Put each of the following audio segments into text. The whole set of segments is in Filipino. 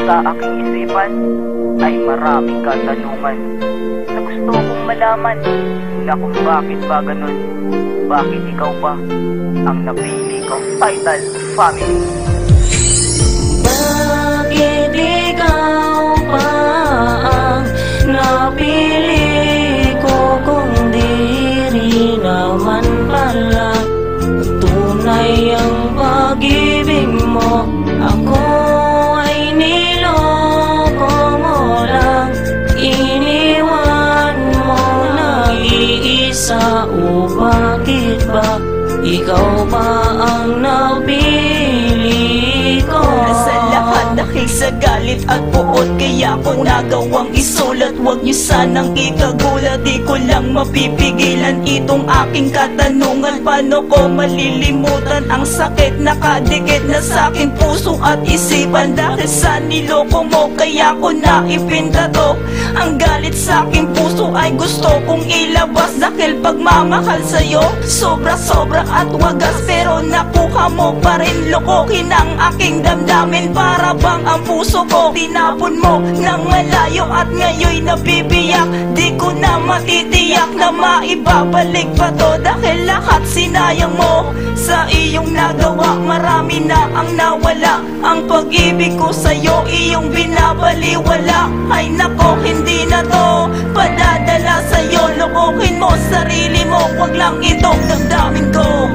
Sa aking isipan ay maraming katanungan na gusto kong malaman na kung bakit ba ganun. Bakit ikaw pa ang napili kong title family? Bakit ikaw pa ang napili ko kung di rin naman pala tunay ang pag-ibig mo? Ako ay niloko mo lang, iniwan mo na iisa. O bakit ba ikaw pa ang napili ko? Sa lahat dahil sa galit at puot, kaya ko nagawang isulat. Huwag niyo sanang ikagulat, di ko lang mapipigilan itong aking katanungan. Paano ko malilimutan ang sakit nakadikit na sa aking puso at isipan? Dahil sa niloko mo, kaya ko naipinta to. Ang galit sa aking puso ay gusto kong ilabas, dahil pagmamahal sa'yo sobra-sobra at wagas. Pero nakuha mo pa rin, lokohin ang aking damdamin. Para bang ang puso ko tinapon mo nang malayo, at ngayon nabibiyak. Di ko na matitiyak na maibabalik pa to, dahil lahat sinayang mo. Sa iyong nagawa marami na ang nawala. Ang pag-ibig ko sa'yo iyong binabaliwala. Ay nako, hindi na to padadala sa'yo. Lokohin mo sarili mo, wag lang itong damdamin ko.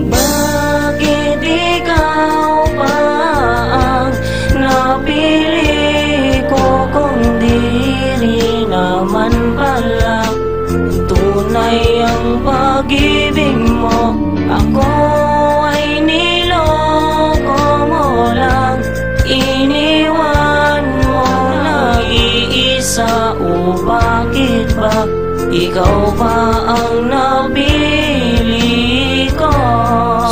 Bakit ikaw pa ang napili ko kung di rin naman pala tunay ang pag-ibig mo? Ako ay niloko mo lang, iniwan mo na iisa. O bakit ba ikaw pa ang napili ko?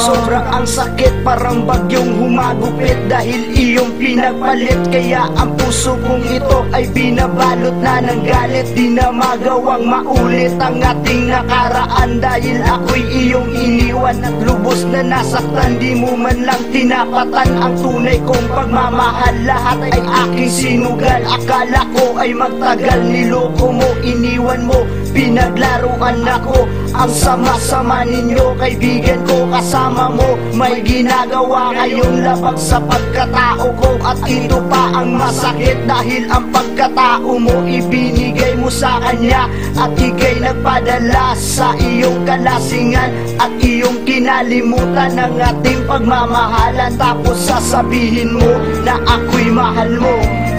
Sobrang ang sakit, parang bagyong humagupit, dahil iyong pinagpalit. Kaya ang puso kong ito ay binabalot na ng galit. Di na magawang maulit ang ating nakaraan, dahil ako'y iyong iniwan at lubos na nasaktan. Di mo man lang tinapatan ang tunay kong pagmamahal. Lahat ay aking sinugal, akala ko ay magtagal. Niloko mo, iniwan mo, pinaglaruan ako. Ang sama-sama ninyo, kaibigan ko, kasama mo. May ginagawa kayong labag sa pagkatao ko, at ito pa ang masakit, dahil ang pagkatao mo ibinigay mo sa kanya, at ika'y nagpadala sa iyong kalasingan, at iyong kinalimutan ang ating pagmamahalan. Tapos sasabihin mo na ako'y mahal mo.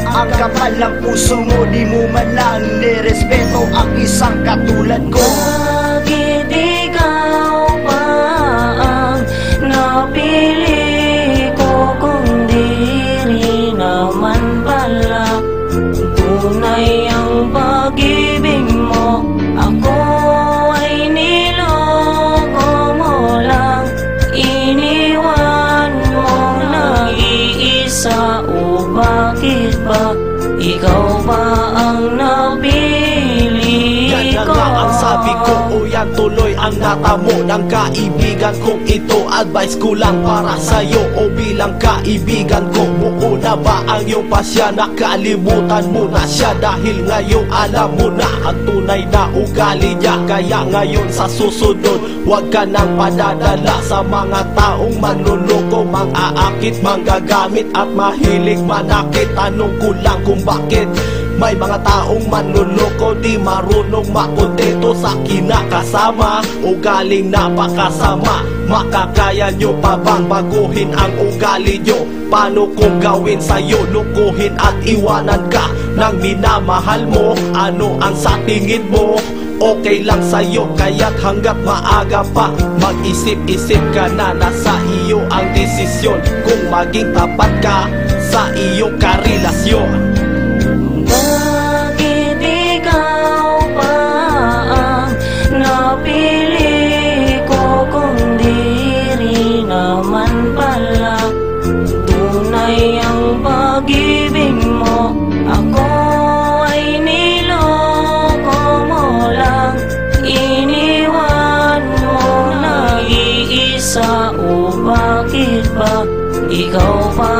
Ang kapal ng puso mo, di mo man lang nirespeto ang isang katulad ko. Bakit ikaw pa ang napili ko kung di rin naman pala tunay ang pag-ibig mo? Ako ay niloko mo lang, iniwan mo na iisa. O bakit ba ikaw pa ang napili ko? Ang sabi ko, o yan tuloy ang natamo ng kaibigan kong ito. Advice ko lang para sa'yo, o bilang kaibigan ko. Buo na ba ang iyong pasya? Nakalimutan mo na siya, dahil ngayon alam mo na ang tunay na ugali niya. Kaya ngayon sa susunod, huwag ka nang padadala sa mga taong manluloko, mang-aakit, manggagamit at mahilig manakit. Tanong ko lang kung bakit may mga taong manluloko, di marunong makontento sa kinakasama. Ugaling napakasama, makakaya nyo pa bang baguhin ang ugali nyo? Paano kung gawin sa'yo, lukuhin at iwanan ka ng minamahal mo? Ano ang sa tingin mo? Okay lang sa'yo, kaya't hanggat maaga pa mag-isip-isip ka na. Nasa iyo ang desisyon kung maging tapat ka sa iyong karelasyon. Bakit ikaw pa ang napili ko kung di rin naman pala tunay ang pag-ibig mo? Ako ay niloko mo lang, iniwan mo na iisa. O bakit ba ikaw pa